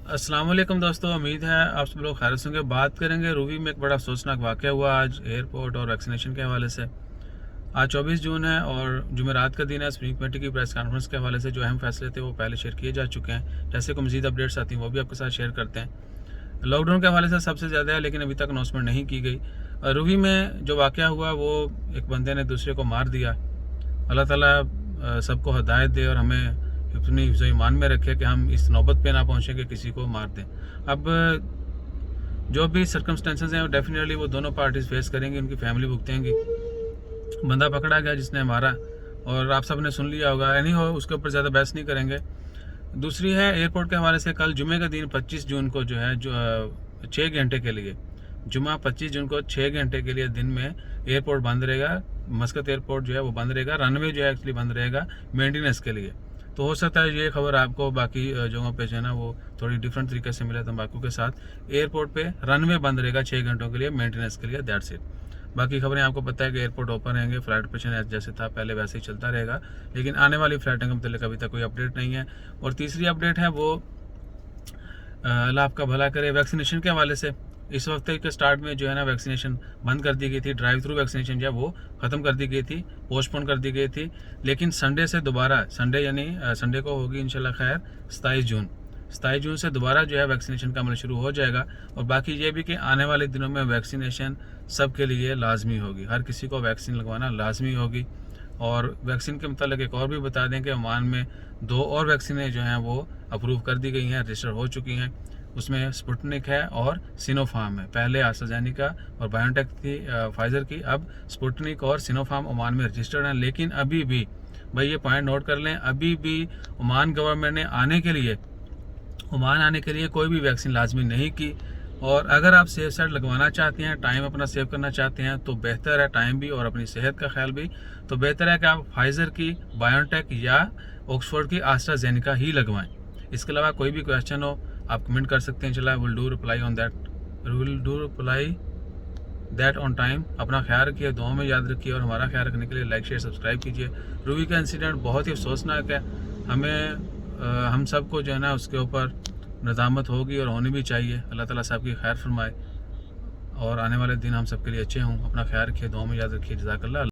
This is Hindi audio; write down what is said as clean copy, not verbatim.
अस्सलाम वालेकुम दोस्तों, उम्मीद है आप सब लोग खैरियत से होंगे। बात करेंगे रूबी में एक बड़ा अफसोसनाक वाक़या हुआ आज एयरपोर्ट और वैक्सीनेशन के हवाले से। आज 24 जून है और जुमेरात का दिन है। सुप्रीम कमेटी की प्रेस कॉन्फ्रेंस के हवाले से जो अहम फैसले थे वो पहले शेयर किए जा चुके हैं। जैसे कोई मज़ीद अपडेट्स आती हैं वो भी आपके साथ शेयर करते हैं। लॉकडाउन के हवाले से सबसे ज़्यादा है, लेकिन अभी तक अनाउंसमेंट नहीं की गई। रूबी में जो वाक़या हुआ वो एक बंदे ने दूसरे को मार दिया। अल्लाह ताला सबको हिदायत दे और हमें अपनी हिफ्ज़ ईमान में रखे कि हम इस नौबत पे ना पहुँचें कि किसी को मार दें। अब जो भी सर्कमस्टेंसेस हैं वो डेफिनेटली वो दोनों पार्टीज फेस करेंगी, उनकी फैमिली भुगतेंगी। बंदा पकड़ा गया जिसने मारा और आप सब ने सुन लिया होगा, एनी हो उसके ऊपर ज़्यादा बहस नहीं करेंगे। दूसरी है एयरपोर्ट के हवाले से, कल जुमे का दिन 25 जून को जो है 6 घंटे के लिए, जुमा 25 जून को 6 घंटे के लिए दिन में एयरपोर्ट बंद रहेगा। मस्कत एयरपोर्ट जो है वो बंद रहेगा, रनवे जो है एक्चुअली बंद रहेगा मेंटेनेंस के लिए। तो हो सकता है ये खबर आपको बाकी जगहों पे जो है ना वो थोड़ी डिफरेंट तरीके से मिले तंबाकू के साथ। एयरपोर्ट पे रनवे बंद रहेगा 6 घंटों के लिए मेंटेनेंस के लिए, दैट्स इट। बाकी खबरें आपको पता है कि एयरपोर्ट ओपन रहेंगे, फ्लाइट ऑपरेशन जैसे था पहले वैसे ही चलता रहेगा, लेकिन आने वाली फ्लाइटों के मतलब अभी तक कोई अपडेट नहीं है। और तीसरी अपडेट है वो अल्लाह आपका भला करे, वैक्सीनेशन के हवाले से। इस वक्त के स्टार्ट में जो है ना वैक्सीनेशन बंद कर दी गई थी, ड्राइव थ्रू वैक्सीनेशन जो है वो ख़त्म कर दी गई थी, पोस्टपोन कर दी गई थी। लेकिन संडे से दोबारा, संडे यानी संडे को होगी इंशाल्लाह खैर 27 जून से दोबारा जो है वैक्सीनेशन का अमल शुरू हो जाएगा। और बाकी ये भी कि आने वाले दिनों में वैक्सीनेशन सबके लिए लाजमी होगी, हर किसी को वैक्सीन लगवाना लाजमी होगी। और वैक्सीन के मतलब एक और भी बता दें कि ओमान में 2 और वैक्सीनें जो हैं वो अप्रूव कर दी गई हैं, रजिस्टर हो चुकी हैं। उसमें स्पुतनिक है और सिनोफार्म है। पहले एस्ट्राजेनेका और बायोटेक थी फाइजर की, अब स्पुतनिक और सिनोफार्म ओमान में रजिस्टर्ड हैं। लेकिन अभी भी भाई ये पॉइंट नोट कर लें, अभी भी ओमान गवर्नमेंट ने ओमान आने के लिए कोई भी वैक्सीन लाजमी नहीं की। और अगर आप सेफ साइड लगवाना चाहते हैं, टाइम अपना सेव करना चाहते हैं, तो बेहतर है, टाइम भी और अपनी सेहत का ख्याल भी, तो बेहतर है कि आप फाइजर की, बायोटेक या ऑक्सफोर्ड की एस्ट्राजेनेका ही लगवाएं। इसके अलावा कोई भी क्वेश्चन हो आप कमेंट कर सकते हैं। चला will do reply that on time. अपना ख्याल रखिए, दुआ में याद रखिए और हमारा ख्याल रखने के लिए लाइक शेयर सब्सक्राइब कीजिए। रूबी का इंसिडेंट बहुत ही अफसोसनाक है। हम सबको जो है ना उसके ऊपर नदामत होगी और होनी भी चाहिए। अल्लाह ताला सबकी खैर फरमाए और आने वाले दिन हम सबके लिए अच्छे हों। अपना ख्याल रखिए, दुआ में याद रखिए। जज़ाकल्लाह।